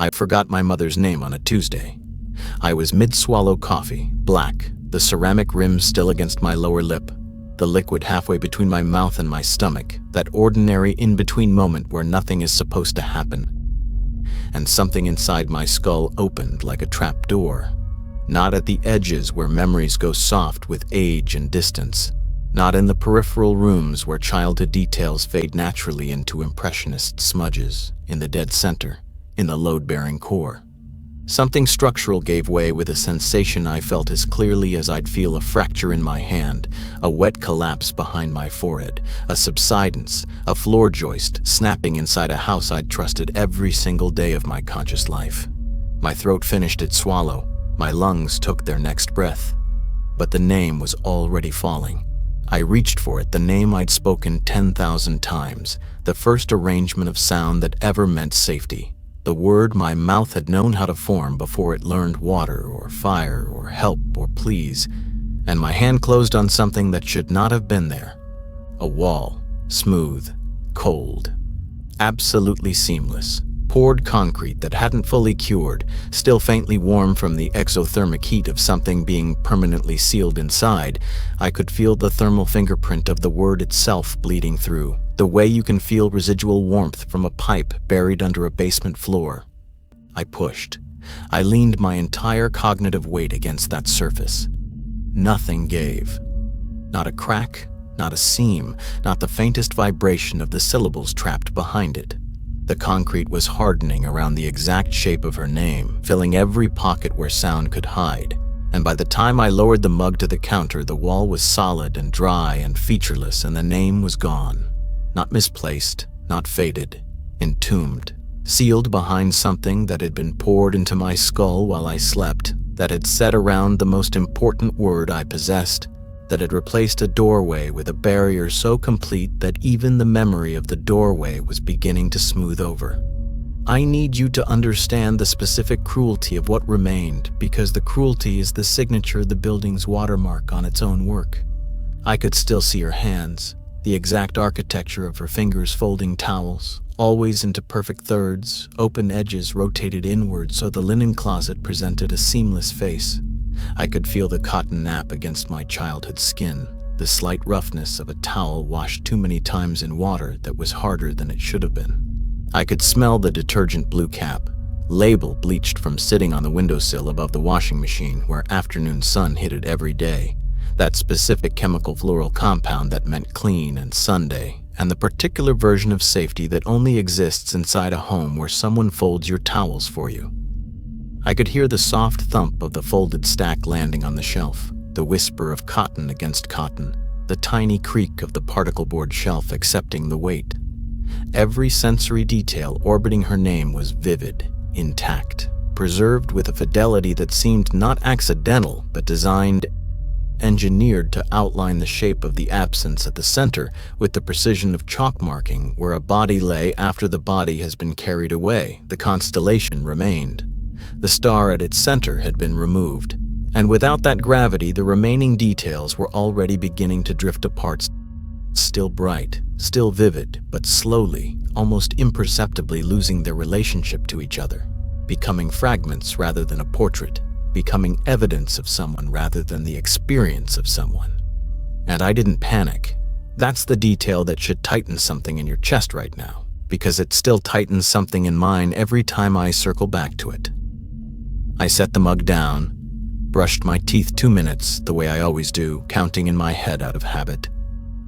I forgot my mother's name on a Tuesday. I was mid-swallow coffee, black, the ceramic rim still against my lower lip, the liquid halfway between my mouth and my stomach, that ordinary in-between moment where nothing is supposed to happen. And something inside my skull opened like a trap door. Not at the edges where memories go soft with age and distance. Not in the peripheral rooms where childhood details fade naturally into impressionist smudges. In the dead center, in the load-bearing core. Something structural gave way with a sensation I felt as clearly as I'd feel a fracture in my hand, a wet collapse behind my forehead, a subsidence, a floor joist snapping inside a house I'd trusted every single day of my conscious life. My throat finished its swallow, my lungs took their next breath. But the name was already falling. I reached for it, the name I'd spoken 10,000 times, the first arrangement of sound that ever meant safety. The word my mouth had known how to form before it learned water or fire or help or please, and my hand closed on something that should not have been there. A wall, smooth, cold, absolutely seamless, poured concrete that hadn't fully cured, still faintly warm from the exothermic heat of something being permanently sealed inside. I could feel the thermal fingerprint of the word itself bleeding through, the way you can feel residual warmth from a pipe buried under a basement floor. I pushed. I leaned my entire cognitive weight against that surface. Nothing gave. Not a crack, not a seam, not the faintest vibration of the syllables trapped behind it. The concrete was hardening around the exact shape of her name, filling every pocket where sound could hide. And by the time I lowered the mug to the counter, the wall was solid and dry and featureless, and the name was gone. Not misplaced, not faded, entombed, sealed behind something that had been poured into my skull while I slept, that had set around the most important word I possessed, that had replaced a doorway with a barrier so complete that even the memory of the doorway was beginning to smooth over. I need you to understand the specific cruelty of what remained, because the cruelty is the signature, the building's watermark on its own work. I could still see her hands, the exact architecture of her fingers folding towels, always into perfect thirds, open edges rotated inward so the linen closet presented a seamless face. I could feel the cotton nap against my childhood skin, the slight roughness of a towel washed too many times in water that was harder than it should have been. I could smell the detergent blue cap, label bleached from sitting on the windowsill above the washing machine where afternoon sun hit it every day, that specific chemical floral compound that meant clean and Sunday, and the particular version of safety that only exists inside a home where someone folds your towels for you. I could hear the soft thump of the folded stack landing on the shelf, the whisper of cotton against cotton, the tiny creak of the particle board shelf accepting the weight. Every sensory detail orbiting her name was vivid, intact, preserved with a fidelity that seemed not accidental but designed, engineered to outline the shape of the absence at the center with the precision of chalk marking where a body lay after the body has been carried away. The constellation remained. The star at its center had been removed, and without that gravity, the remaining details were already beginning to drift apart, still bright, still vivid, but slowly, almost imperceptibly losing their relationship to each other, becoming fragments rather than a portrait, becoming evidence of someone rather than the experience of someone. And I didn't panic. That's the detail that should tighten something in your chest right now, because it still tightens something in mine every time I circle back to it. I set the mug down, brushed my teeth 2 minutes, the way I always do, counting in my head out of habit,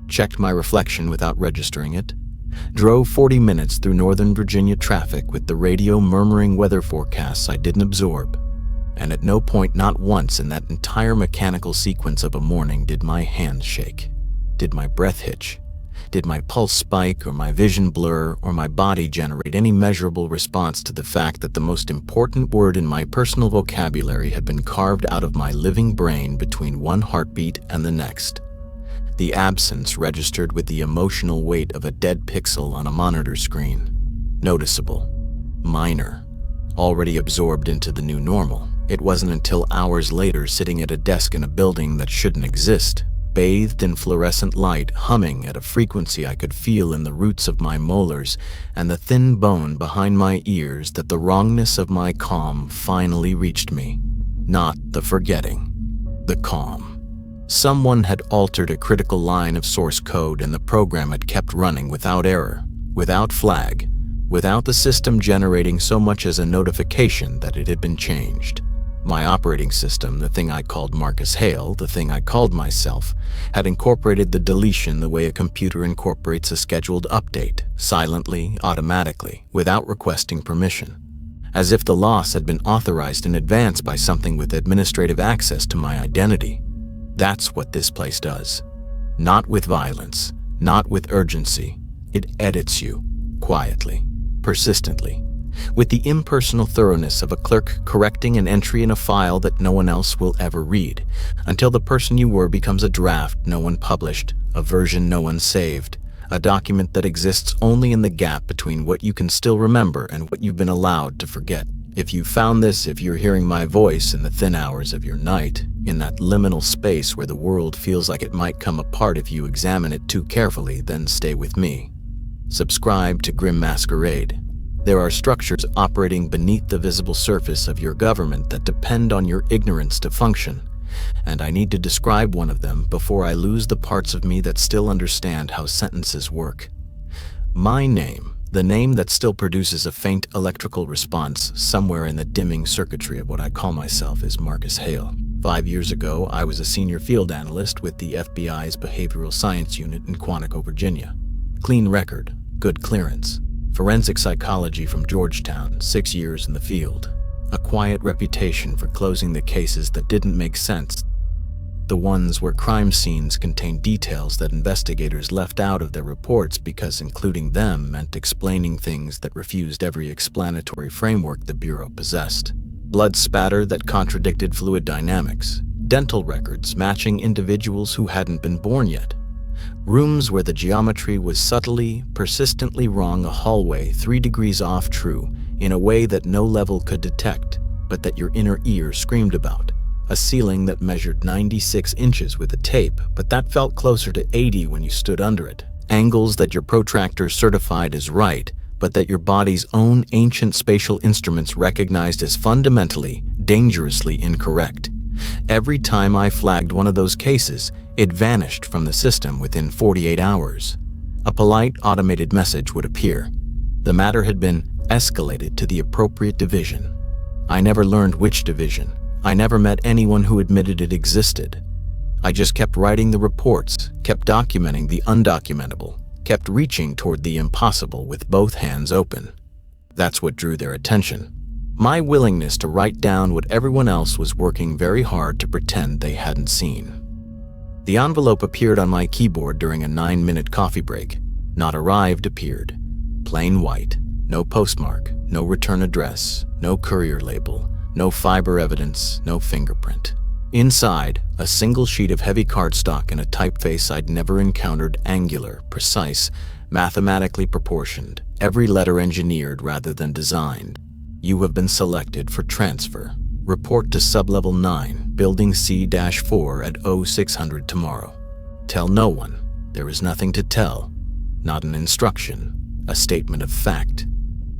checked my reflection without registering it, drove 40 minutes through Northern Virginia traffic with the radio murmuring weather forecasts I didn't absorb, and at no point, not once in that entire mechanical sequence of a morning did my hands shake, did my breath hitch, did my pulse spike or my vision blur or my body generate any measurable response to the fact that the most important word in my personal vocabulary had been carved out of my living brain between one heartbeat and the next. The absence registered with the emotional weight of a dead pixel on a monitor screen. Noticeable. Minor. Already absorbed into the new normal. It wasn't until hours later, sitting at a desk in a building that shouldn't exist, bathed in fluorescent light, humming at a frequency I could feel in the roots of my molars and the thin bone behind my ears, that the wrongness of my calm finally reached me. Not the forgetting, the calm. Someone had altered a critical line of source code, and the program had kept running without error, without flag, without the system generating so much as a notification that it had been changed. My operating system, the thing I called Marcus Hale, the thing I called myself, had incorporated the deletion the way a computer incorporates a scheduled update, silently, automatically, without requesting permission, as if the loss had been authorized in advance by something with administrative access to my identity. That's what this place does. Not with violence, not with urgency. It edits you, quietly, persistently, with the impersonal thoroughness of a clerk correcting an entry in a file that no one else will ever read, until the person you were becomes a draft no one published, a version no one saved, a document that exists only in the gap between what you can still remember and what you've been allowed to forget. If you found this, if you're hearing my voice in the thin hours of your night, in that liminal space where the world feels like it might come apart if you examine it too carefully, then stay with me. Subscribe to Grim Masquerade. There are structures operating beneath the visible surface of your government that depend on your ignorance to function, and I need to describe one of them before I lose the parts of me that still understand how sentences work. My name, the name that still produces a faint electrical response somewhere in the dimming circuitry of what I call myself, is Marcus Hale. 5 years ago, I was a senior field analyst with the FBI's Behavioral Science Unit in Quantico, Virginia. Clean record, good clearance. Forensic psychology from Georgetown, 6 years in the field. A quiet reputation for closing the cases that didn't make sense. The ones where crime scenes contained details that investigators left out of their reports because including them meant explaining things that refused every explanatory framework the Bureau possessed. Blood spatter that contradicted fluid dynamics. Dental records matching individuals who hadn't been born yet. Rooms where the geometry was subtly, persistently wrong, a hallway 3 degrees off true in a way that no level could detect, but that your inner ear screamed about. A ceiling that measured 96 inches with a tape, but that felt closer to 80 when you stood under it. Angles that your protractor certified as right, but that your body's own ancient spatial instruments recognized as fundamentally, dangerously incorrect. Every time I flagged one of those cases, it vanished from the system within 48 hours. A polite automated message would appear. The matter had been escalated to the appropriate division. I never learned which division. I never met anyone who admitted it existed. I just kept writing the reports, kept documenting the undocumentable, kept reaching toward the impossible with both hands open. That's what drew their attention. My willingness to write down what everyone else was working very hard to pretend they hadn't seen. The envelope appeared on my keyboard during a 9-minute coffee break. Not arrived appeared. Plain white. No postmark, no return address, no courier label, no fiber evidence, no fingerprint. Inside, a single sheet of heavy cardstock in a typeface I'd never encountered, angular, precise, mathematically proportioned, every letter engineered rather than designed. You have been selected for transfer. Report to Sublevel 9, Building C-4 at 0600 tomorrow. Tell no one. There is nothing to tell. Not an instruction. A statement of fact.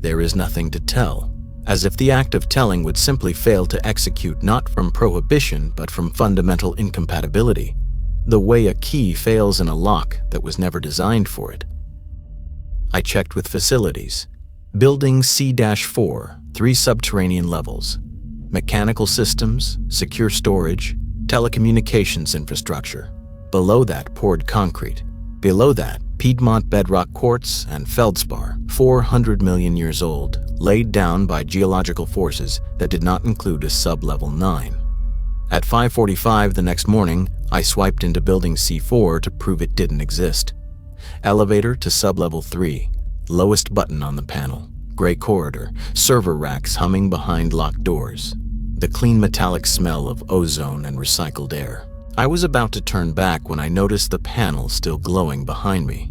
There is nothing to tell. As if the act of telling would simply fail to execute, not from prohibition but from fundamental incompatibility. The way a key fails in a lock that was never designed for it. I checked with facilities. Building C-4, 3 subterranean levels. Mechanical systems, secure storage, telecommunications infrastructure. Below that, poured concrete. Below that, Piedmont bedrock quartz and feldspar, 400 million years old, laid down by geological forces that did not include a sub-level 9. At 5:45 the next morning, I swiped into Building C4 to prove it didn't exist. Elevator to sub-level 3, lowest button on the panel. Gray corridor, server racks humming behind locked doors. The clean metallic smell of ozone and recycled air. I was about to turn back when I noticed the panel still glowing behind me.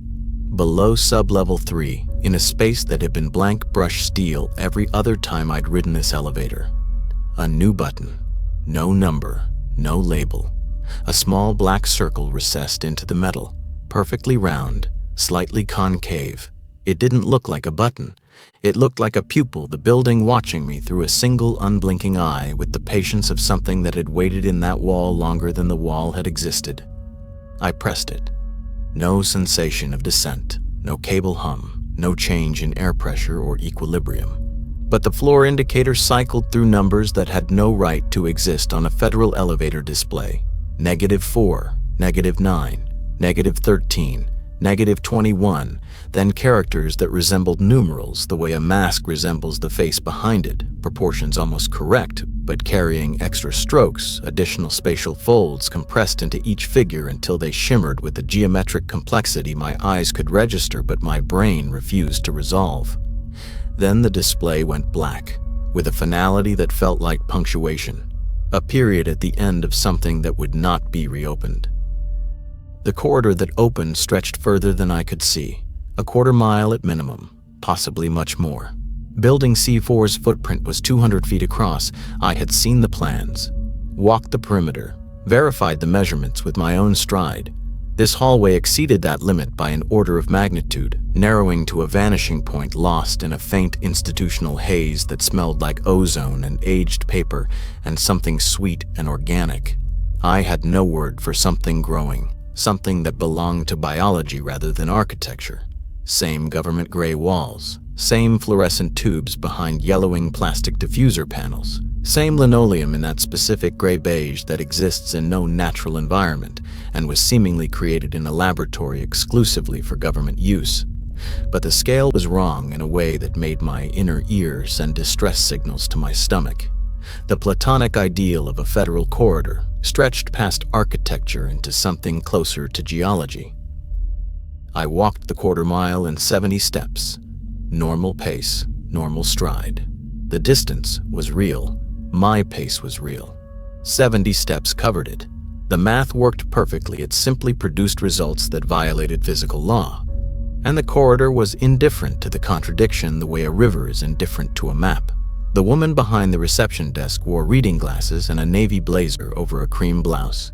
Below sub-level 3, in a space that had been blank brushed steel every other time I'd ridden this elevator. A new button. No number, no label. A small black circle recessed into the metal, perfectly round, slightly concave. It didn't look like a button. It looked like a pupil, the building watching me through a single unblinking eye with the patience of something that had waited in that wall longer than the wall had existed. I pressed it. No sensation of descent, no cable hum, no change in air pressure or equilibrium. But the floor indicator cycled through numbers that had no right to exist on a federal elevator display. -4, -9, -13, -21, then characters that resembled numerals the way a mask resembles the face behind it, proportions almost correct, but carrying extra strokes, additional spatial folds compressed into each figure until they shimmered with a geometric complexity my eyes could register but my brain refused to resolve. Then the display went black, with a finality that felt like punctuation, a period at the end of something that would not be reopened. The corridor that opened stretched further than I could see, a quarter mile at minimum, possibly much more. Building C4's footprint was 200 feet across. I had seen the plans, walked the perimeter, verified the measurements with my own stride. This hallway exceeded that limit by an order of magnitude, narrowing to a vanishing point lost in a faint institutional haze that smelled like ozone and aged paper and something sweet and organic. I had no word for something growing, something that belonged to biology rather than architecture. Same government gray walls, same fluorescent tubes behind yellowing plastic diffuser panels, same linoleum in that specific gray-beige that exists in no natural environment and was seemingly created in a laboratory exclusively for government use. But the scale was wrong in a way that made my inner ear send distress signals to my stomach. The platonic ideal of a federal corridor stretched past architecture into something closer to geology. I walked the quarter mile in 70 steps. Normal pace, normal stride. The distance was real. My pace was real. 70 steps covered it. The math worked perfectly. It simply produced results that violated physical law. And the corridor was indifferent to the contradiction the way a river is indifferent to a map. The woman behind the reception desk wore reading glasses and a navy blazer over a cream blouse.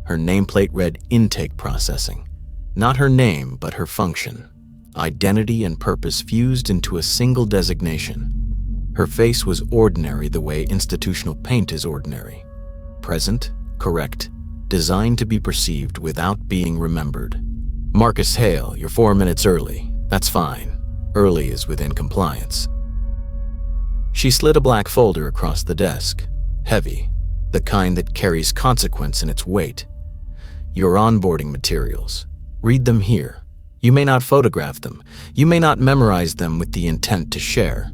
Her nameplate read intake processing. Not her name, but her function. Identity and purpose fused into a single designation. Her face was ordinary the way institutional paint is ordinary. Present, correct, designed to be perceived without being remembered. Marcus Hale, you're 4 minutes early. That's fine. Early is within compliance. She slid a black folder across the desk. Heavy, the kind that carries consequence in its weight. Your onboarding materials. Read them here. You may not photograph them. You may not memorize them with the intent to share.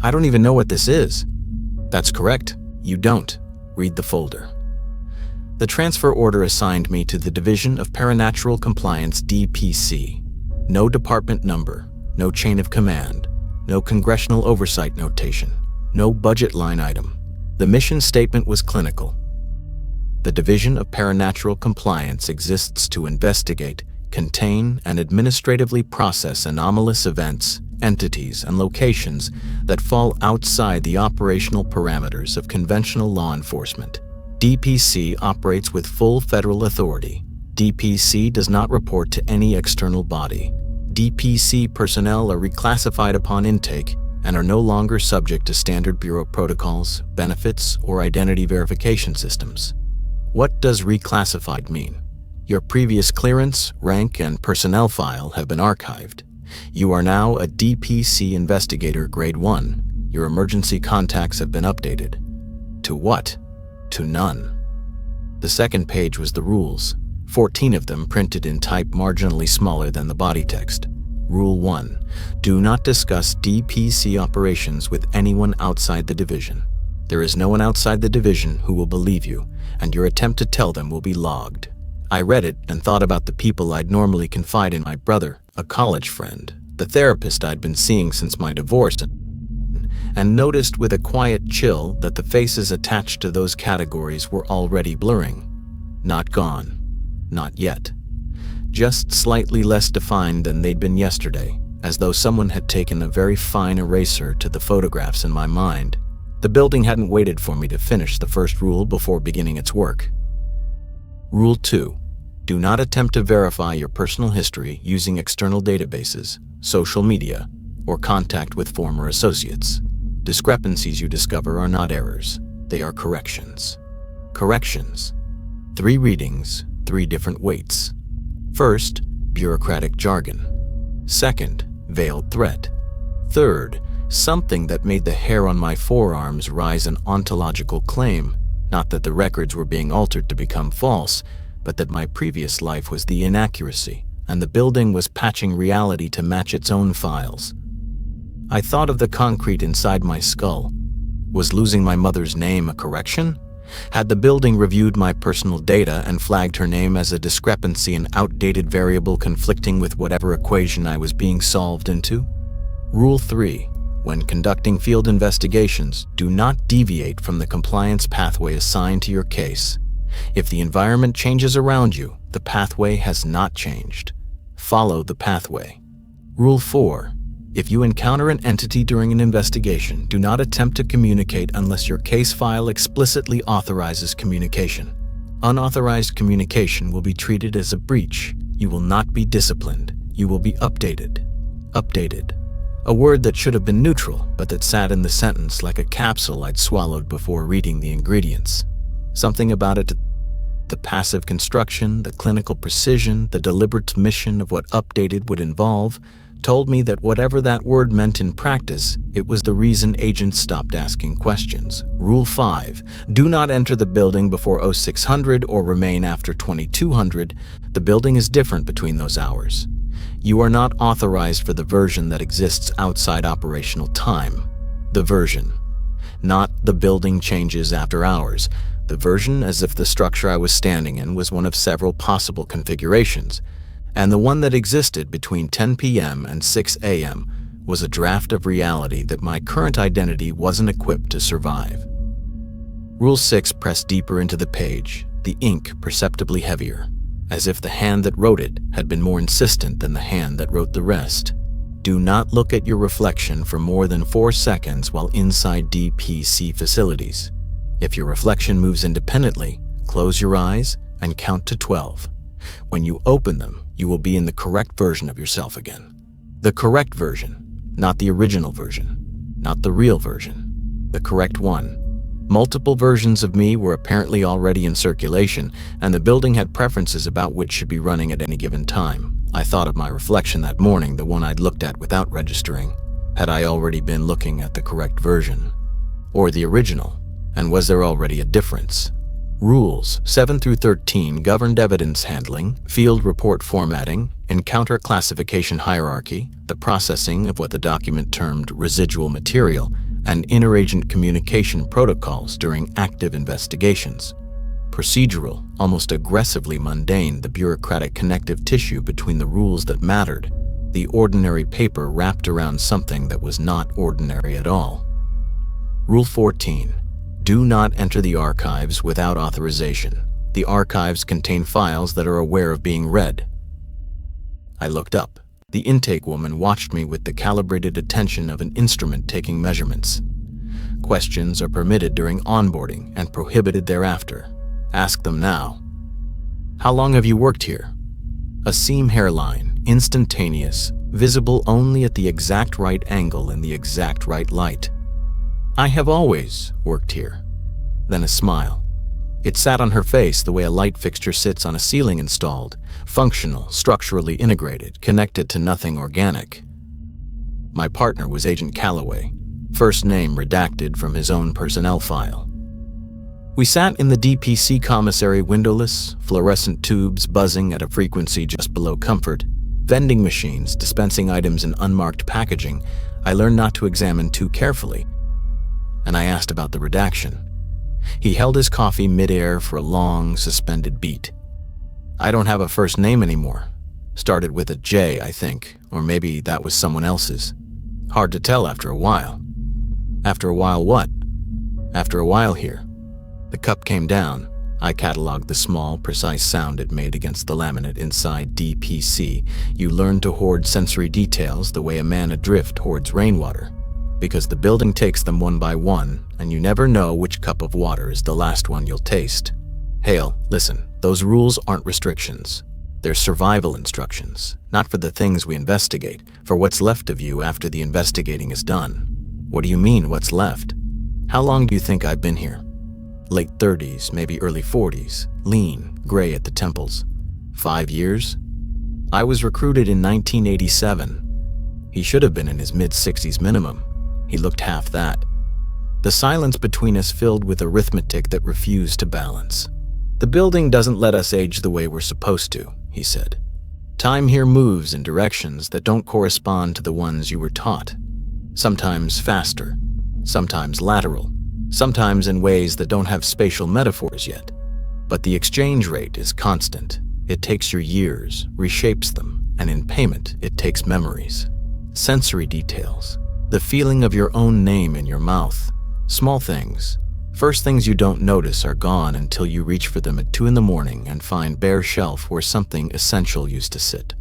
I don't even know what this is. That's correct. You don't. Read the folder. The transfer order assigned me to the Division of Paranatural Compliance, DPC. No department number, no chain of command, no congressional oversight notation, no budget line item. The mission statement was clinical. The Division of Paranatural Compliance exists to investigate, contain, and administratively process anomalous events, entities, and locations that fall outside the operational parameters of conventional law enforcement. DPC operates with full federal authority. DPC does not report to any external body. DPC personnel are reclassified upon intake and are no longer subject to standard bureau protocols, benefits, or identity verification systems. What does reclassified mean? Your previous clearance, rank, and personnel file have been archived. You are now a DPC investigator grade 1. Your emergency contacts have been updated. To what? To none. The second page was the rules, 14 of them printed in type marginally smaller than the body text. Rule 1. Do not discuss DPC operations with anyone outside the division. There is no one outside the division who will believe you, and your attempt to tell them will be logged. I read it and thought about the people I'd normally confide in: my brother, a college friend, the therapist I'd been seeing since my divorce, and noticed with a quiet chill that the faces attached to those categories were already blurring. Not gone. Not yet. Just slightly less defined than they'd been yesterday, as though someone had taken a very fine eraser to the photographs in my mind. The building hadn't waited for me to finish the first rule before beginning its work. Rule 2. Do not attempt to verify your personal history using external databases, social media, or contact with former associates. Discrepancies you discover are not errors, they are corrections. Corrections. 3 readings, 3 different weights. First, bureaucratic jargon. Second, veiled threat. Third, something that made the hair on my forearms rise an ontological claim, not that the records were being altered to become false, but that my previous life was the inaccuracy, and the building was patching reality to match its own files. I thought of the concrete inside my skull. Was losing my mother's name a correction? Had the building reviewed my personal data and flagged her name as a discrepancy, an outdated variable conflicting with whatever equation I was being solved into? Rule 3. When conducting field investigations, do not deviate from the compliance pathway assigned to your case. If the environment changes around you, the pathway has not changed. Follow the pathway. Rule 4. If you encounter an entity during an investigation, do not attempt to communicate unless your case file explicitly authorizes communication. Unauthorized communication will be treated as a breach. You will not be disciplined. You will be updated. Updated. A word that should have been neutral, but that sat in the sentence like a capsule I'd swallowed before reading the ingredients. Something about it, the passive construction, the clinical precision, the deliberate omission of what updated would involve, told me that whatever that word meant in practice, it was the reason agents stopped asking questions. Rule 5. Do not enter the building before 0600 or remain after 2200. The building is different between those hours. You are not authorized for the version that exists outside operational time. The version. Not the building changes after hours. The version as if the structure I was standing in was one of several possible configurations, and the one that existed between 10 p.m. and 6 a.m. was a draft of reality that my current identity wasn't equipped to survive. Rule 6 pressed deeper into the page, the ink perceptibly heavier, as if the hand that wrote it had been more insistent than the hand that wrote the rest. Do not look at your reflection for more than 4 seconds while inside DPC facilities. If your reflection moves independently, close your eyes and count to 12. When you open them, you will be in the correct version of yourself again. The correct version, not the original version, not the real version, the correct one. Multiple versions of me were apparently already in circulation, and the building had preferences about which should be running at any given time. I thought of my reflection that morning, the one I'd looked at without registering. Had I already been looking at the correct version? Or the original? And was there already a difference? Rules 7 through 13 governed evidence handling, field report formatting, encounter classification hierarchy, the processing of what the document termed residual material, and interagent communication protocols during active investigations. Procedural, almost aggressively mundane, the bureaucratic connective tissue between the rules that mattered, the ordinary paper wrapped around something that was not ordinary at all. Rule 14. Do not enter the archives without authorization. The archives contain files that are aware of being read. I looked up. The intake woman watched me with the calibrated attention of an instrument taking measurements. Questions are permitted during onboarding and prohibited thereafter. Ask them now. How long have you worked here? A seam hairline, instantaneous, visible only at the exact right angle in the exact right light. I have always worked here. Then a smile. It sat on her face the way a light fixture sits on a ceiling installed, functional, structurally integrated, connected to nothing organic. My partner was Agent Calloway, first name redacted from his own personnel file. We sat in the DPC commissary, windowless, fluorescent tubes buzzing at a frequency just below comfort, vending machines dispensing items in unmarked packaging I learned not to examine too carefully, and I asked about the redaction. He held his coffee midair for a long, suspended beat. I don't have a first name anymore. Started with a J, I think, or maybe that was someone else's. Hard to tell after a while. After a while what? After a while here. The cup came down. I cataloged the small, precise sound it made against the laminate inside DPC. You learn to hoard sensory details the way a man adrift hoards rainwater, because the building takes them one by one, and you never know which cup of water is the last one you'll taste. Hale, listen. Those rules aren't restrictions. They're survival instructions, not for the things we investigate, for what's left of you after the investigating is done. What do you mean, what's left? How long do you think I've been here? Late 30s, maybe early 40s, lean, gray at the temples. 5 years? I was recruited in 1987. He should have been in his mid-60s minimum. He looked half that. The silence between us filled with arithmetic that refused to balance. The building doesn't let us age the way we're supposed to, he said. Time here moves in directions that don't correspond to the ones you were taught. Sometimes faster, sometimes lateral, sometimes in ways that don't have spatial metaphors yet. But the exchange rate is constant. It takes your years, reshapes them, and in payment, it takes memories. Sensory details, the feeling of your own name in your mouth, small things. First things you don't notice are gone until you reach for them at 2 a.m. and find bare shelf where something essential used to sit.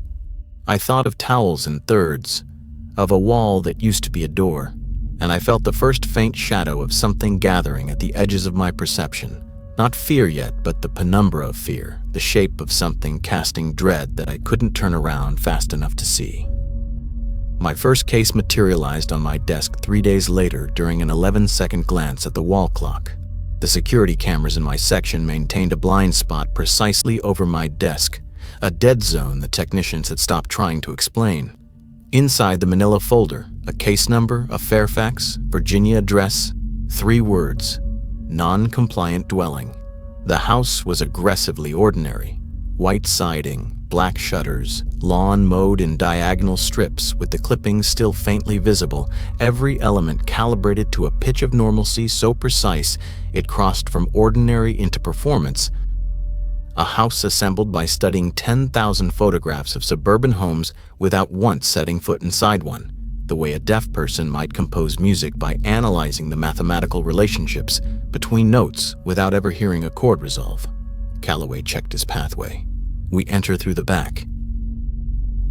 I thought of towels in thirds, of a wall that used to be a door, and I felt the first faint shadow of something gathering at the edges of my perception. Not fear yet, but the penumbra of fear, the shape of something casting dread that I couldn't turn around fast enough to see. My first case materialized on my desk 3 days later during an 11-second glance at the wall clock. The security cameras in my section maintained a blind spot precisely over my desk, a dead zone the technicians had stopped trying to explain. Inside the manila folder, a case number, a Fairfax, Virginia address, 3 words, non-compliant dwelling. The house was aggressively ordinary. White siding, black shutters, lawn mowed in diagonal strips with the clippings still faintly visible, every element calibrated to a pitch of normalcy so precise it crossed from ordinary into performance. A house assembled by studying 10,000 photographs of suburban homes without once setting foot inside one, the way a deaf person might compose music by analyzing the mathematical relationships between notes without ever hearing a chord resolve. Calloway checked his pathway. We enter through the back.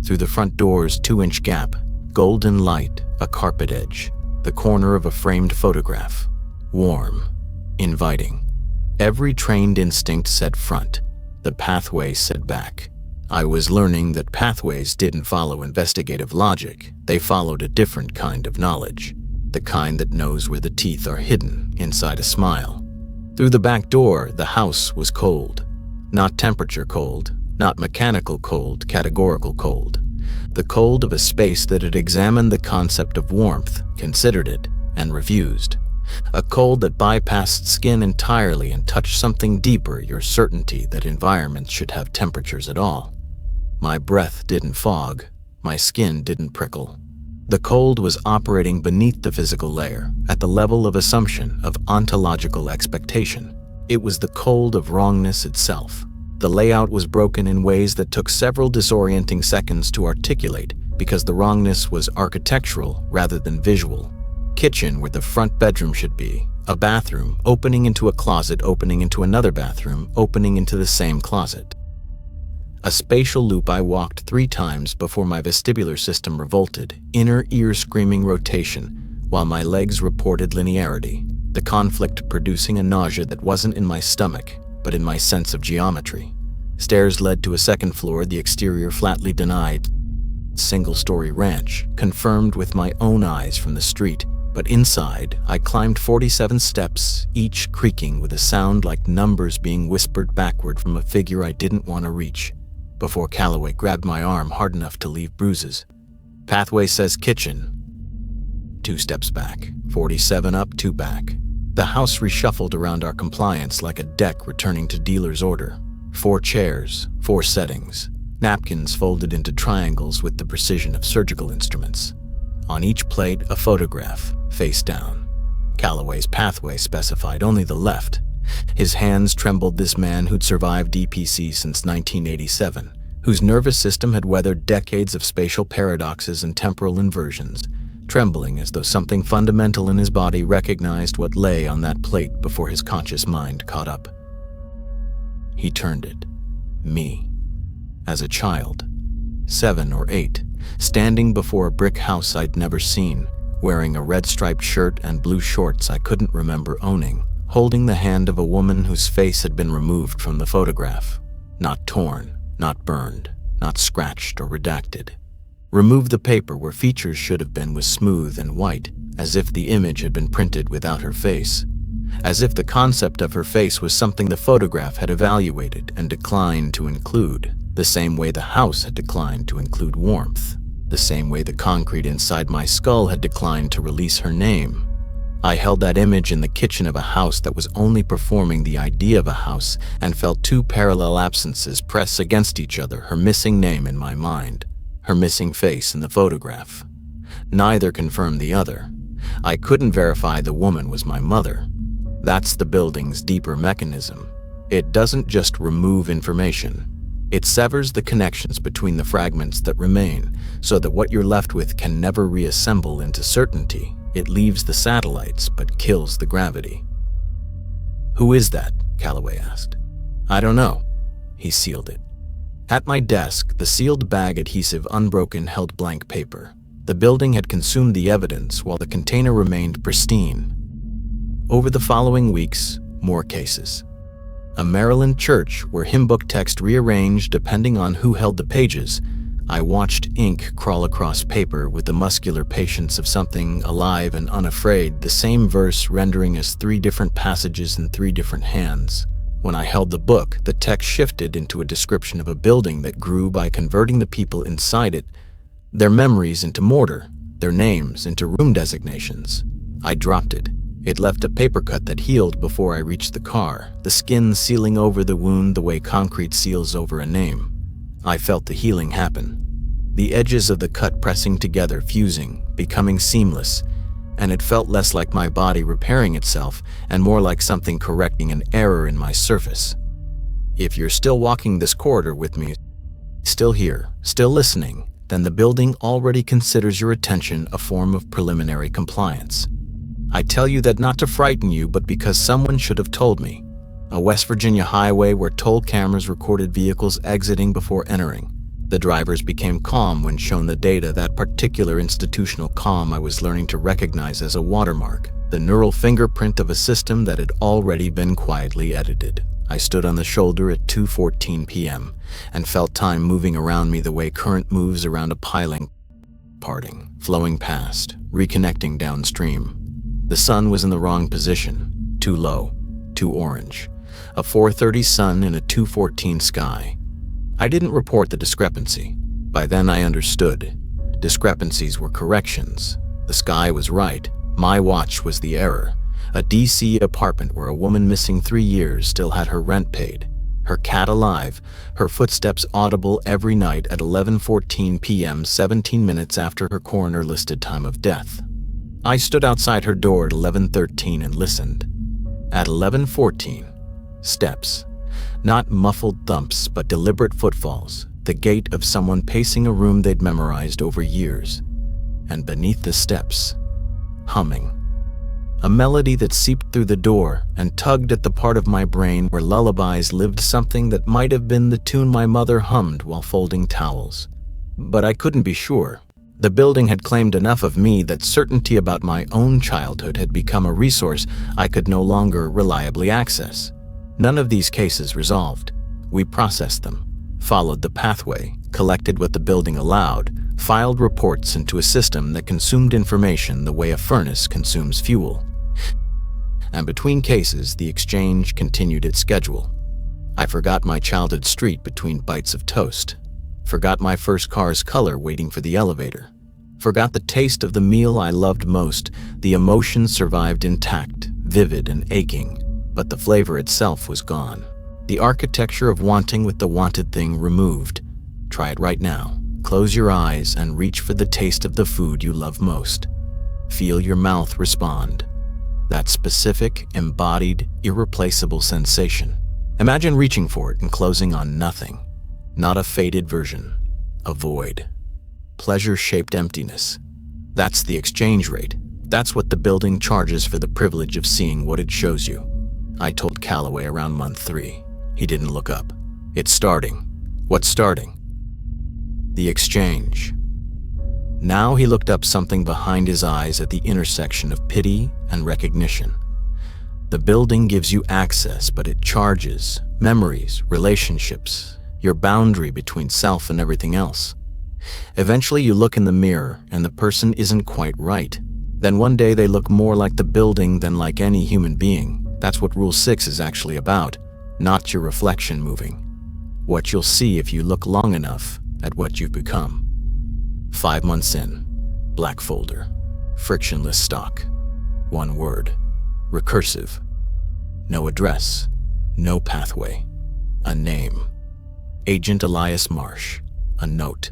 Through the front door's 2-inch gap, golden light, a carpet edge, the corner of a framed photograph. Warm, inviting. Every trained instinct said front. The pathway said back. I was learning that pathways didn't follow investigative logic. They followed a different kind of knowledge, the kind that knows where the teeth are hidden inside a smile. Through the back door, the house was cold. Not temperature cold, not mechanical cold, categorical cold. The cold of a space that had examined the concept of warmth, considered it, and refused. A cold that bypassed skin entirely and touched something deeper, your certainty that environments should have temperatures at all. My breath didn't fog, my skin didn't prickle. The cold was operating beneath the physical layer, at the level of assumption, of ontological expectation. It was the cold of wrongness itself. The layout was broken in ways that took several disorienting seconds to articulate because the wrongness was architectural rather than visual. Kitchen where the front bedroom should be, a bathroom opening into a closet, opening into another bathroom, opening into the same closet. A spatial loop I walked 3 times before my vestibular system revolted, inner ear screaming rotation, while my legs reported linearity, the conflict producing a nausea that wasn't in my stomach, but in my sense of geometry. Stairs led to a 2nd floor, the exterior flatly denied. Single-story ranch, confirmed with my own eyes from the street, but inside, I climbed 47 steps, each creaking with a sound like numbers being whispered backward from a figure I didn't want to reach, before Calloway grabbed my arm hard enough to leave bruises. Pathway says kitchen. 2 steps back, 47 up, 2 back. The house reshuffled around our compliance like a deck returning to dealer's order. 4 chairs, 4 settings, napkins folded into triangles with the precision of surgical instruments. On each plate, a photograph, face down. Calloway's pathway specified only the left. His hands trembled, this man who'd survived DPC since 1987, whose nervous system had weathered decades of spatial paradoxes and temporal inversions, trembling as though something fundamental in his body recognized what lay on that plate before his conscious mind caught up. He turned it. Me. As a child, 7 or 8, standing before a brick house I'd never seen, wearing a red striped shirt and blue shorts I couldn't remember owning, holding the hand of a woman whose face had been removed from the photograph. Not torn, not burned, not scratched or redacted. Removed the paper where features should have been was smooth and white, as if the image had been printed without her face. As if the concept of her face was something the photograph had evaluated and declined to include, the same way the house had declined to include warmth, the same way the concrete inside my skull had declined to release her name. I held that image in the kitchen of a house that was only performing the idea of a house and felt two parallel absences press against each other, her missing name in my mind, her missing face in the photograph. Neither confirmed the other. I couldn't verify the woman was my mother. That's the building's deeper mechanism. It doesn't just remove information. It severs the connections between the fragments that remain, so that what you're left with can never reassemble into certainty. It leaves the satellites, but kills the gravity. "Who is that?" Calloway asked. "I don't know." He sealed it. At my desk, the sealed bag adhesive unbroken held blank paper. The building had consumed the evidence while the container remained pristine. Over the following weeks, more cases. A Maryland church where hymn book text rearranged depending on who held the pages. I watched ink crawl across paper with the muscular patience of something alive and unafraid, the same verse rendering as 3 different passages in 3 different hands. When I held the book, the text shifted into a description of a building that grew by converting the people inside it, their memories into mortar, their names into room designations. I dropped it. It left a paper cut that healed before I reached the car, the skin sealing over the wound the way concrete seals over a name. I felt the healing happen. The edges of the cut pressing together, fusing, becoming seamless, and it felt less like my body repairing itself and more like something correcting an error in my surface. If you're still walking this corridor with me, still here, still listening, then the building already considers your attention a form of preliminary compliance. I tell you that not to frighten you, but because someone should have told me. A West Virginia highway where toll cameras recorded vehicles exiting before entering. The drivers became calm when shown the data, that particular institutional calm I was learning to recognize as a watermark, the neural fingerprint of a system that had already been quietly edited. I stood on the shoulder at 2:14 p.m. and felt time moving around me the way current moves around a piling, parting, flowing past, reconnecting downstream. The sun was in the wrong position, too low, too orange. A 4:30 sun in a 2:14 sky. I didn't report the discrepancy. By then I understood. Discrepancies were corrections. The sky was right. My watch was the error. A DC apartment where a woman missing 3 years still had her rent paid, her cat alive, her footsteps audible every night at 11:14 p.m., 17 minutes after her coroner listed time of death. I stood outside her door at 11:13 and listened. At 11:14, steps. Not muffled thumps, but deliberate footfalls, the gait of someone pacing a room they'd memorized over years. And beneath the steps, humming. A melody that seeped through the door and tugged at the part of my brain where lullabies lived, something that might have been the tune my mother hummed while folding towels. But I couldn't be sure. The building had claimed enough of me that certainty about my own childhood had become a resource I could no longer reliably access. None of these cases resolved. We processed them, followed the pathway, collected what the building allowed, filed reports into a system that consumed information the way a furnace consumes fuel. And between cases, the exchange continued its schedule. I forgot my childhood street between bites of toast. Forgot my first car's color waiting for the elevator. Forgot the taste of the meal I loved most. The emotion survived intact, vivid and aching, but the flavor itself was gone. The architecture of wanting with the wanted thing removed. Try it right now. Close your eyes and reach for the taste of the food you love most. Feel your mouth respond. That specific, embodied, irreplaceable sensation. Imagine reaching for it and closing on nothing. Not a faded version. A void. Pleasure-shaped emptiness. That's the exchange rate. That's what the building charges for the privilege of seeing what it shows you. I told Calloway around month 3. He didn't look up. It's starting. What's starting? The exchange. Now he looked up, something behind his eyes at the intersection of pity and recognition. The building gives you access, but it charges memories, relationships, your boundary between self and everything else. Eventually you look in the mirror and the person isn't quite right. Then one day they look more like the building than like any human being. That's what Rule 6 is actually about, not your reflection moving. What you'll see if you look long enough at what you've become. 5 months in, black folder, frictionless stock, one word, recursive. No address, no pathway, a name. Agent Elias Marsh, a note.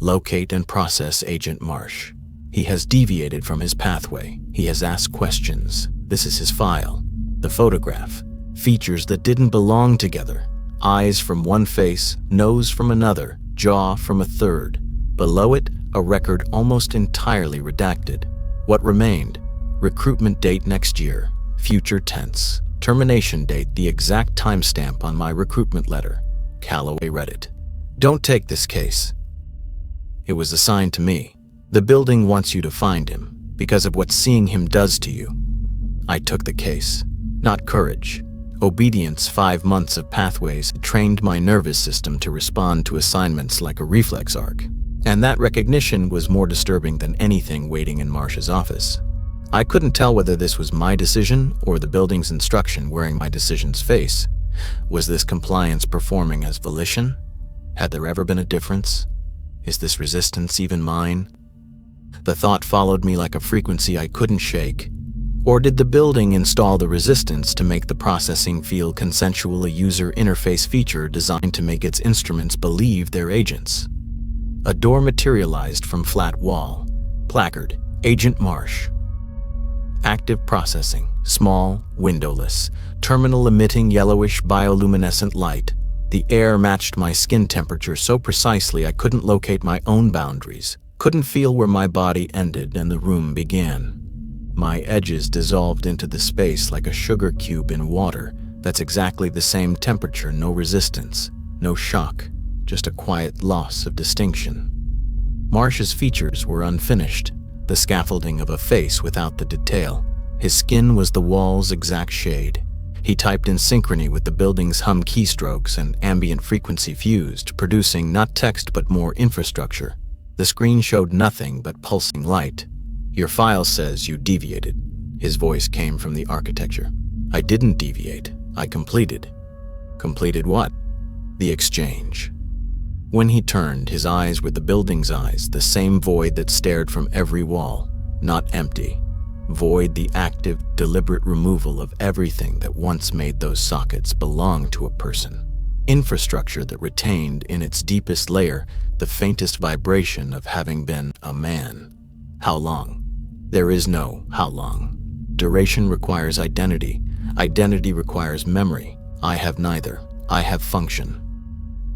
Locate and process Agent Marsh. He has deviated from his pathway. He has asked questions. This is his file. The photograph. Features that didn't belong together. Eyes from one face, nose from another, jaw from a third. Below it, a record almost entirely redacted. What remained? Recruitment date next year. Future tense. Termination date, the exact timestamp on my recruitment letter. Calloway read it. Don't take this case. It was assigned to me. The building wants you to find him because of what seeing him does to you. I took the case. Not courage. Obedience. 5 months of pathways had trained my nervous system to respond to assignments like a reflex arc. And that recognition was more disturbing than anything waiting in Marsh's office. I couldn't tell whether this was my decision or the building's instruction wearing my decision's face. Was this compliance performing as volition? Had there ever been a difference? Is this resistance even mine? The thought followed me like a frequency I couldn't shake. Or did the building install the resistance to make the processing feel consensual, a user interface feature designed to make its instruments believe they're agents? A door materialized from flat wall. Placard, Agent Marsh. Active processing, small, windowless, terminal emitting yellowish bioluminescent light. The air matched my skin temperature so precisely I couldn't locate my own boundaries, couldn't feel where my body ended and the room began. My edges dissolved into the space like a sugar cube in water. That's exactly the same temperature, no resistance, no shock, just a quiet loss of distinction. Marsh's features were unfinished, the scaffolding of a face without the detail. His skin was the wall's exact shade. He typed in synchrony with the building's hum keystrokes and ambient frequency fused, producing not text but more infrastructure. The screen showed nothing but pulsing light. Your file says you deviated. His voice came from the architecture. I didn't deviate. I completed. Completed what? The exchange. When he turned, his eyes were the building's eyes, the same void that stared from every wall. Not empty. Void, the active, deliberate removal of everything that once made those sockets belong to a person. Infrastructure that retained in its deepest layer the faintest vibration of having been a man. How long? There is no how long. Duration requires identity. Identity requires memory. I have neither. I have function.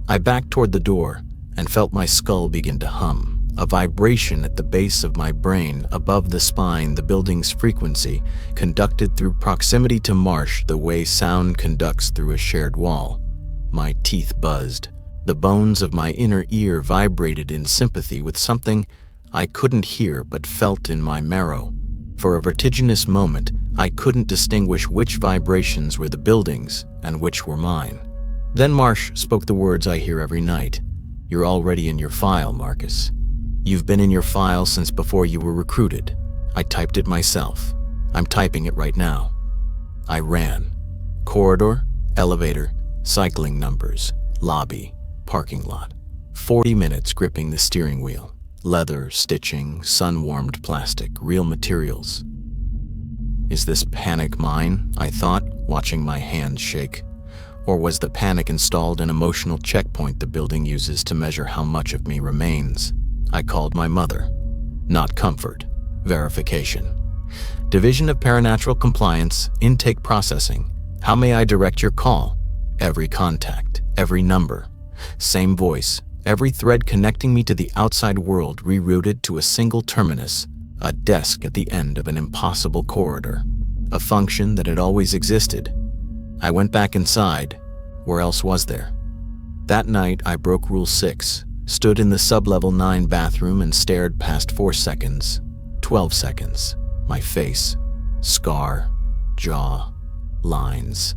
I backed toward the door and felt my skull begin to hum. A vibration at the base of my brain, above the spine, the building's frequency, conducted through proximity to Marsh the way sound conducts through a shared wall. My teeth buzzed. The bones of my inner ear vibrated in sympathy with something I couldn't hear but felt in my marrow. For a vertiginous moment, I couldn't distinguish which vibrations were the building's and which were mine. Then Marsh spoke the words I hear every night. You're already in your file, Marcus. You've been in your file since before you were recruited. I typed it myself. I'm typing it right now. I ran. Corridor, elevator, cycling numbers, lobby, parking lot. 40 minutes gripping the steering wheel. Leather, stitching, sun-warmed plastic, real materials. Is this panic mine? I thought, watching my hands shake. Or was the panic installed an emotional checkpoint the building uses to measure how much of me remains? I called my mother. Not comfort. Verification. Division of Paranatural Compliance, intake processing. How may I direct your call? Every contact, every number. Same voice, every thread connecting me to the outside world rerouted to a single terminus, a desk at the end of an impossible corridor. A function that had always existed. I went back inside. Where else was there? That night, I broke Rule 6. Stood in the sub-level 9 bathroom and stared past 4 seconds, 12 seconds, my face, scar, jaw, lines.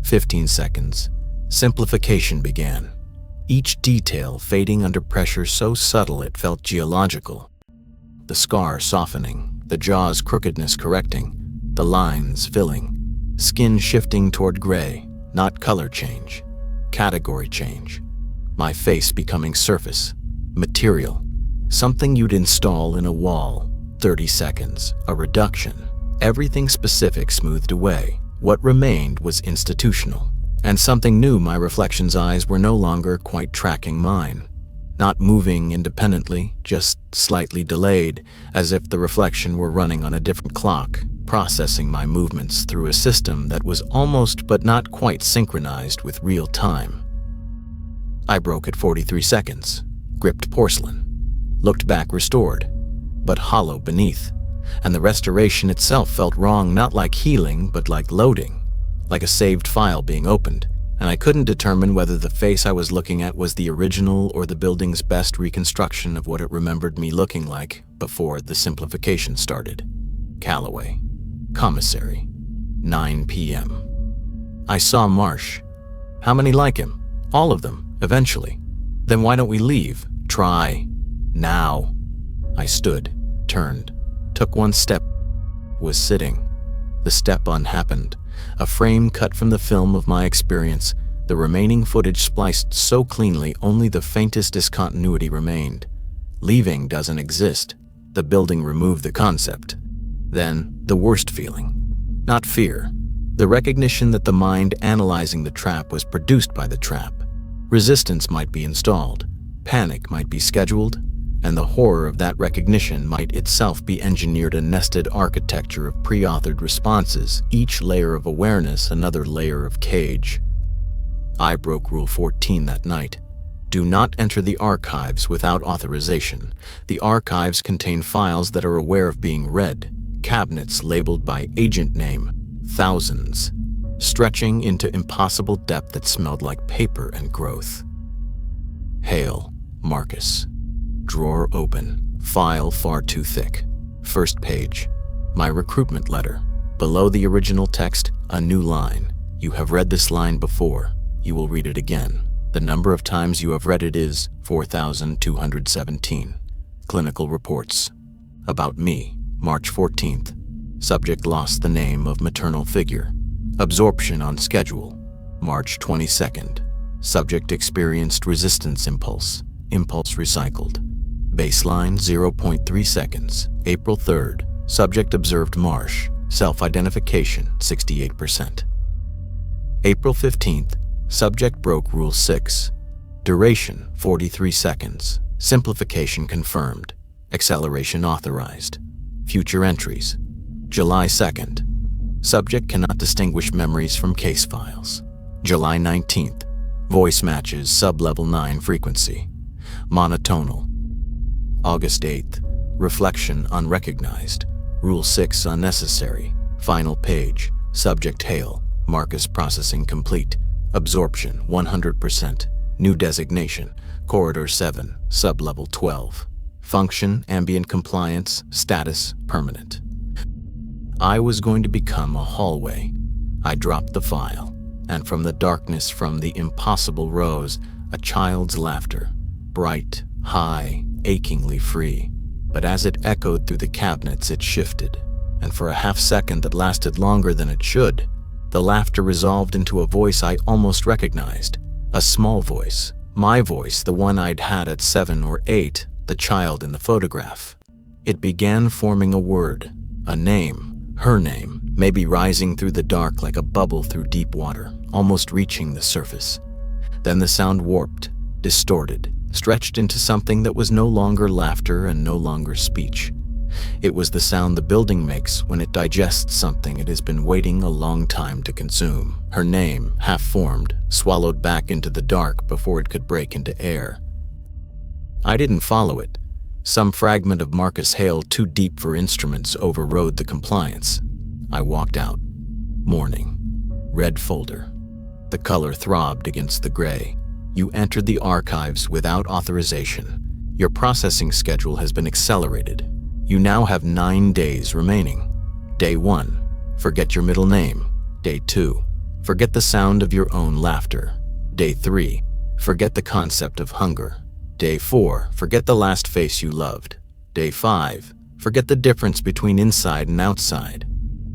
15 seconds. Simplification began. Each detail fading under pressure so subtle it felt geological. The scar softening, the jaw's crookedness correcting, the lines filling, skin shifting toward gray, not color change, category change. My face becoming surface, material, something you'd install in a wall. 30 seconds, a reduction. Everything specific smoothed away. What remained was institutional. And something new. My reflection's eyes were no longer quite tracking mine. Not moving independently, just slightly delayed, as if the reflection were running on a different clock, processing my movements through a system that was almost but not quite synchronized with real time. I broke at 43 seconds, gripped porcelain, looked back restored, but hollow beneath, and the restoration itself felt wrong, not like healing, but like loading. Like a saved file being opened, and I couldn't determine whether the face I was looking at was the original or the building's best reconstruction of what it remembered me looking like before the simplification started. Callaway. Commissary. 9 p.m. I saw Marsh. How many like him? All of them, eventually. Then why don't we leave? Try. Now. I stood, turned, took one step, was sitting. The step unhappened. A frame cut from the film of my experience, the remaining footage spliced so cleanly only the faintest discontinuity remained. Leaving doesn't exist. The building removed the concept. Then, the worst feeling. Not fear. The recognition that the mind analyzing the trap was produced by the trap. Resistance might be installed. Panic might be scheduled. And the horror of that recognition might itself be engineered, a nested architecture of pre-authored responses, each layer of awareness another layer of cage. I broke Rule 14 that night. Do not enter the archives without authorization. The archives contain files that are aware of being read, cabinets labeled by agent name, thousands, stretching into impossible depth that smelled like paper and growth. Hail, Marcus. Drawer open. File far too thick. First page. My recruitment letter. Below the original text, a new line. You have read this line before. You will read it again. The number of times you have read it is 4,217. Clinical reports. About me, March 14th. Subject lost the name of maternal figure. Absorption on schedule. March 22nd. Subject experienced resistance impulse. Impulse recycled. Baseline 0.3 seconds. April 3rd. Subject observed Marsh. Self-identification 68%. April 15th. Subject broke Rule 6. Duration 43 seconds. Simplification confirmed. Acceleration authorized. Future entries. July 2nd. Subject cannot distinguish memories from case files. July 19th. Voice matches sub-level 9 frequency. Monotonal. August 8th. Reflection unrecognized. Rule 6 unnecessary. Final page. Subject hail. Marcus processing complete. Absorption 100%. New designation. Corridor 7. Sub-level 12. Function ambient compliance. Status permanent. I was going to become a hallway. I dropped the file, and from the darkness from the impossible rose a child's laughter. Bright, high, achingly free. But as it echoed through the cabinets, it shifted, and for a half-second that lasted longer than it should, the laughter resolved into a voice I almost recognized. A small voice. My voice, the one I'd had at 7 or 8, the child in the photograph. It began forming a word, a name, her name, maybe rising through the dark like a bubble through deep water, almost reaching the surface. Then the sound warped, distorted, stretched into something that was no longer laughter and no longer speech. It was the sound the building makes when it digests something it has been waiting a long time to consume. Her name, half-formed, swallowed back into the dark before it could break into air. I didn't follow it. Some fragment of Marcus Hale too deep for instruments overrode the compliance. I walked out. Morning. Red folder. The color throbbed against the gray. You entered the archives without authorization. Your processing schedule has been accelerated. You now have 9 days remaining. Day 1. Forget your middle name. Day 2. Forget the sound of your own laughter. Day 3. Forget the concept of hunger. Day 4. Forget the last face you loved. Day 5. Forget the difference between inside and outside.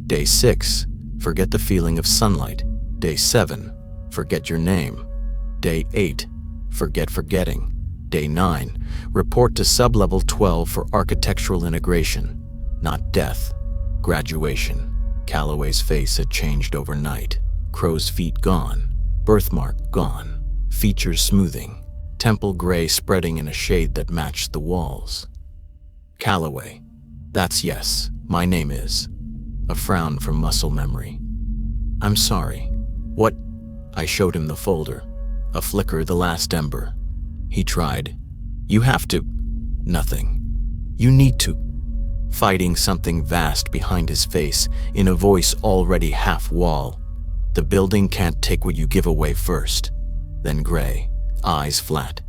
Day 6. Forget the feeling of sunlight. Day 7. Forget your name. Day 8. Forget forgetting. Day 9. Report to sublevel 12 for architectural integration. Not death. Graduation. Calloway's face had changed overnight. Crow's feet gone. Birthmark gone. Features smoothing. Temple gray spreading in a shade that matched the walls. Calloway. That's yes, my name is. A frown from muscle memory. I'm sorry. What? I showed him the folder. A flicker, the last ember. He tried. You have to. Nothing. You need to. Fighting something vast behind his face, in a voice already half-wall. The building can't take what you give away first. Then gray, eyes flat.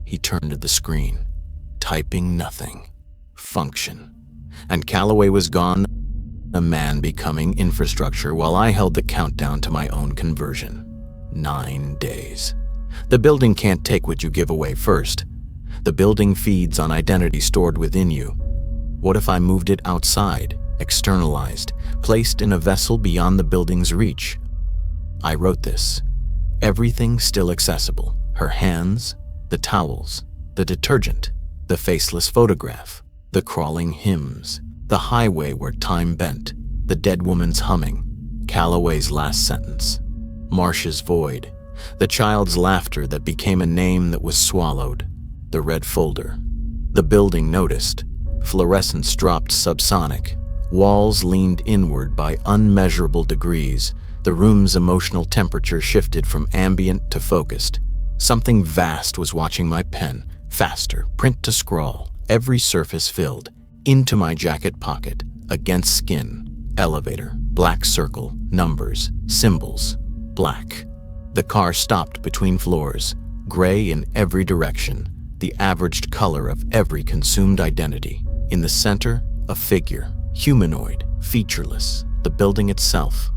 He turned to the screen. Typing nothing. Function. And Calloway was gone, a man becoming infrastructure, while I held the countdown to my own conversion. 9 days. The building can't take what you give away first. The building feeds on identity stored within you. What if I moved it outside, externalized, placed in a vessel beyond the building's reach? I wrote this. Everything still accessible. Her hands, the towels, the detergent, the faceless photograph, the crawling hymns, the highway where time bent, the dead woman's humming, Calloway's last sentence, Marsh's void, the child's laughter that became a name that was swallowed, the red folder. The building noticed. Fluorescence dropped subsonic. Walls leaned inward by unmeasurable degrees. The room's emotional temperature shifted from ambient to focused. Something vast was watching my pen, faster, print to scrawl, every surface filled, into my jacket pocket, against skin, elevator, black circle, numbers, symbols, black. The car stopped between floors, gray in every direction, the averaged color of every consumed identity. In the center, a figure, humanoid, featureless, the building itself.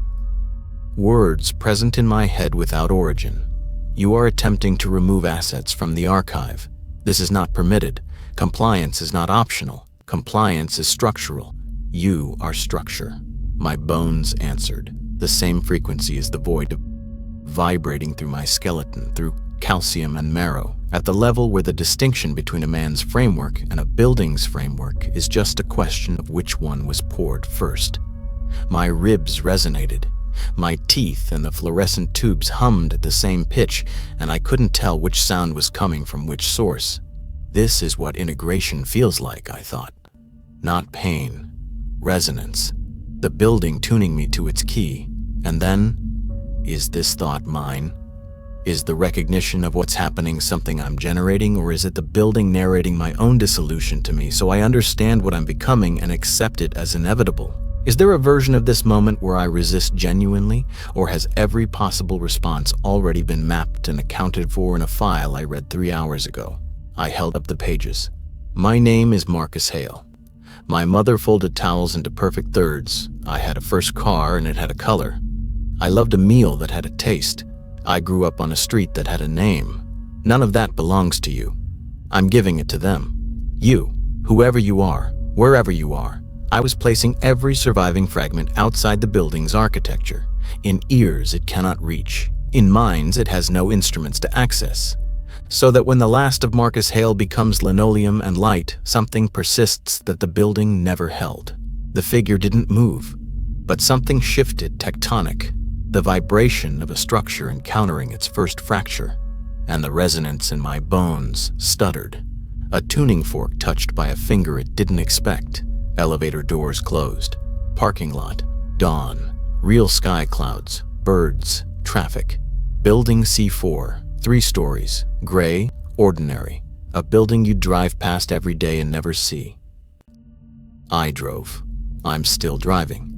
Words present in my head without origin. You are attempting to remove assets from the archive. This is not permitted. Compliance is not optional. Compliance is structural. You are structure. My bones answered. The same frequency as the void, vibrating through my skeleton, through calcium and marrow, at the level where the distinction between a man's framework and a building's framework is just a question of which one was poured first. My ribs resonated. My teeth and the fluorescent tubes hummed at the same pitch, and I couldn't tell which sound was coming from which source. This is what integration feels like, I thought. Not pain. Resonance. The building tuning me to its key. And then, is this thought mine? Is the recognition of what's happening something I'm generating, or is it the building narrating my own dissolution to me so I understand what I'm becoming and accept it as inevitable? Is there a version of this moment where I resist genuinely, or has every possible response already been mapped and accounted for in a file I read 3 hours ago? I held up the pages. My name is Marcus Hale. My mother folded towels into perfect thirds. I had a first car and it had a color. I loved a meal that had a taste. I grew up on a street that had a name. None of that belongs to you. I'm giving it to them. You, whoever you are, wherever you are. I was placing every surviving fragment outside the building's architecture. In ears it cannot reach. In minds it has no instruments to access. So that when the last of Marcus Hale becomes linoleum and light, something persists that the building never held. The figure didn't move, but something shifted tectonic, the vibration of a structure encountering its first fracture, and the resonance in my bones stuttered. A tuning fork touched by a finger it didn't expect. Elevator doors closed. Parking lot. Dawn. Real sky clouds. Birds. Traffic. Building C4. 3 stories. Gray. Ordinary. A building you'd drive past every day and never see. I drove. I'm still driving.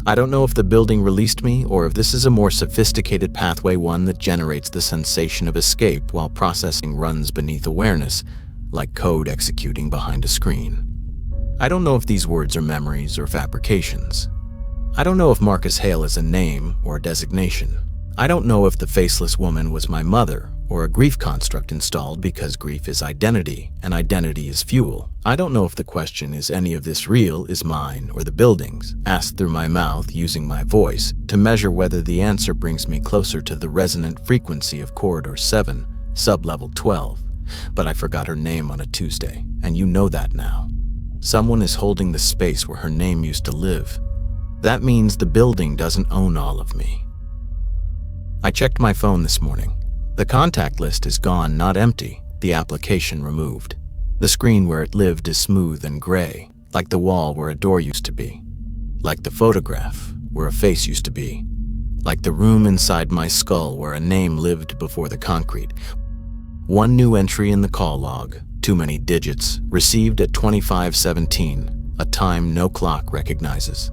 I don't know if the building released me or if this is a more sophisticated pathway, one that generates the sensation of escape while processing runs beneath awareness, like code executing behind a screen. I don't know if these words are memories or fabrications. I don't know if Marcus Hale is a name or a designation. I don't know if the faceless woman was my mother or a grief construct installed because grief is identity and identity is fuel. I don't know if the question is any of this real, is mine, or the building's, asked through my mouth using my voice to measure whether the answer brings me closer to the resonant frequency of Corridor 7, Sublevel 12. But I forgot her name on a Tuesday, and you know that now. Someone is holding the space where her name used to live. That means the building doesn't own all of me. I checked my phone this morning. The contact list is gone, not empty, the application removed. The screen where it lived is smooth and gray, like the wall where a door used to be, like the photograph where a face used to be, like the room inside my skull where a name lived before the concrete. One new entry in the call log, too many digits, received at 25:17, a time no clock recognizes.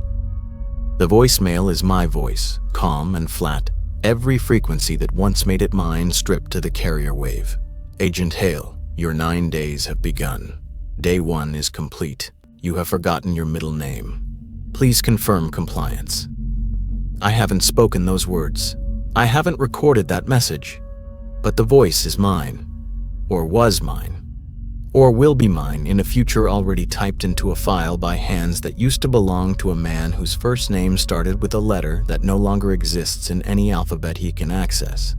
The voicemail is my voice, calm and flat, every frequency that once made it mine stripped to the carrier wave. Agent Hale, your 9 days have begun. Day 1 is complete. You have forgotten your middle name. Please confirm compliance. I haven't spoken those words. I haven't recorded that message. But the voice is mine, or was mine, or will be mine in a future already typed into a file by hands that used to belong to a man whose first name started with a letter that no longer exists in any alphabet he can access.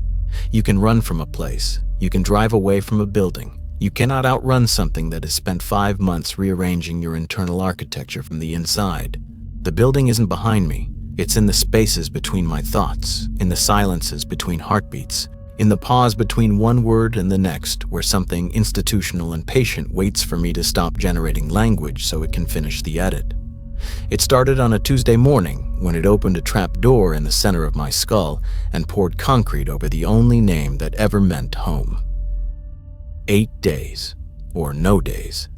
You can run from a place. You can drive away from a building. You cannot outrun something that has spent 5 months rearranging your internal architecture from the inside. The building isn't behind me. It's in the spaces between my thoughts, in the silences between heartbeats, in the pause between one word and the next, where something institutional and patient waits for me to stop generating language so it can finish the edit. It started on a Tuesday morning when it opened a trap door in the center of my skull and poured concrete over the only name that ever meant home. 8 days, or no days,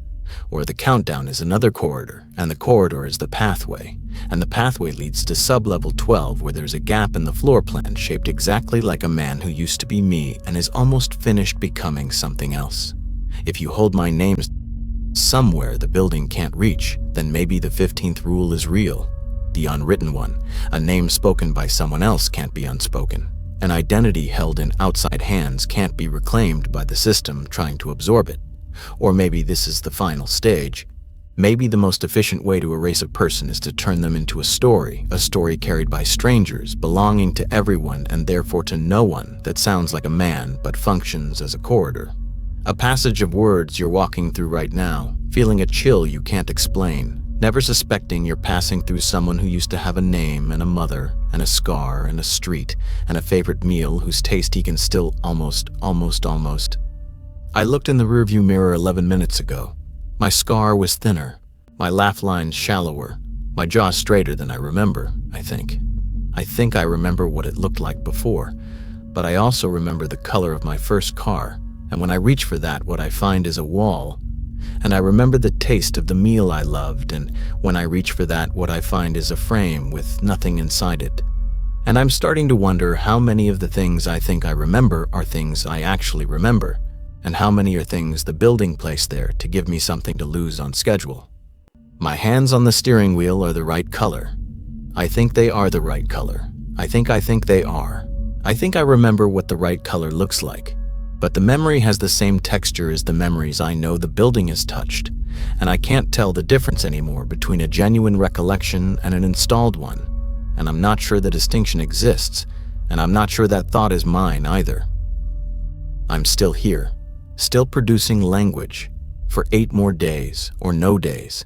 or the countdown is another corridor, and the corridor is the pathway, and the pathway leads to sublevel 12 where there's a gap in the floor plan shaped exactly like a man who used to be me and is almost finished becoming something else. If you hold my name somewhere the building can't reach, then maybe the 15th rule is real, the unwritten one. A name spoken by someone else can't be unspoken. An identity held in outside hands can't be reclaimed by the system trying to absorb it. Or maybe this is the final stage. Maybe the most efficient way to erase a person is to turn them into a story carried by strangers, belonging to everyone and therefore to no one, that sounds like a man but functions as a corridor. A passage of words you're walking through right now, feeling a chill you can't explain, never suspecting you're passing through someone who used to have a name and a mother and a scar and a street and a favorite meal whose taste he can still almost. I looked in the rearview mirror 11 minutes ago. My scar was thinner, my laugh lines shallower, my jaw straighter than I remember, I think. I think I remember what it looked like before, but I also remember the color of my first car, and when I reach for that, what I find is a wall. And I remember the taste of the meal I loved, and when I reach for that, what I find is a frame with nothing inside it. And I'm starting to wonder how many of the things I think I remember are things I actually remember, and how many are things the building placed there to give me something to lose on schedule. My hands on the steering wheel are the right color. I think they are the right color. I think they are. I think I remember what the right color looks like. But the memory has the same texture as the memories I know the building has touched, and I can't tell the difference anymore between a genuine recollection and an installed one. And I'm not sure the distinction exists, and I'm not sure that thought is mine either. I'm still here. Still producing language for 8 more days or no days,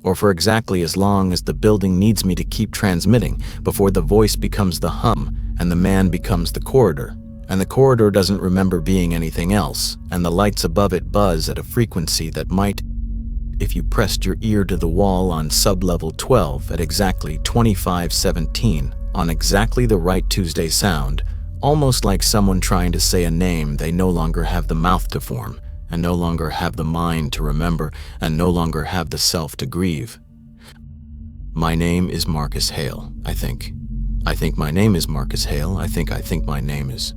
or for exactly as long as the building needs me to keep transmitting before the voice becomes the hum and the man becomes the corridor, and the corridor doesn't remember being anything else, and the lights above it buzz at a frequency that might, if you pressed your ear to the wall on sublevel 12 at exactly 25:17 on exactly the right Tuesday sound, almost like someone trying to say a name they no longer have the mouth to form, and no longer have the mind to remember, and no longer have the self to grieve. My name is Marcus Hale, I think. I think my name is Marcus Hale. I think my name is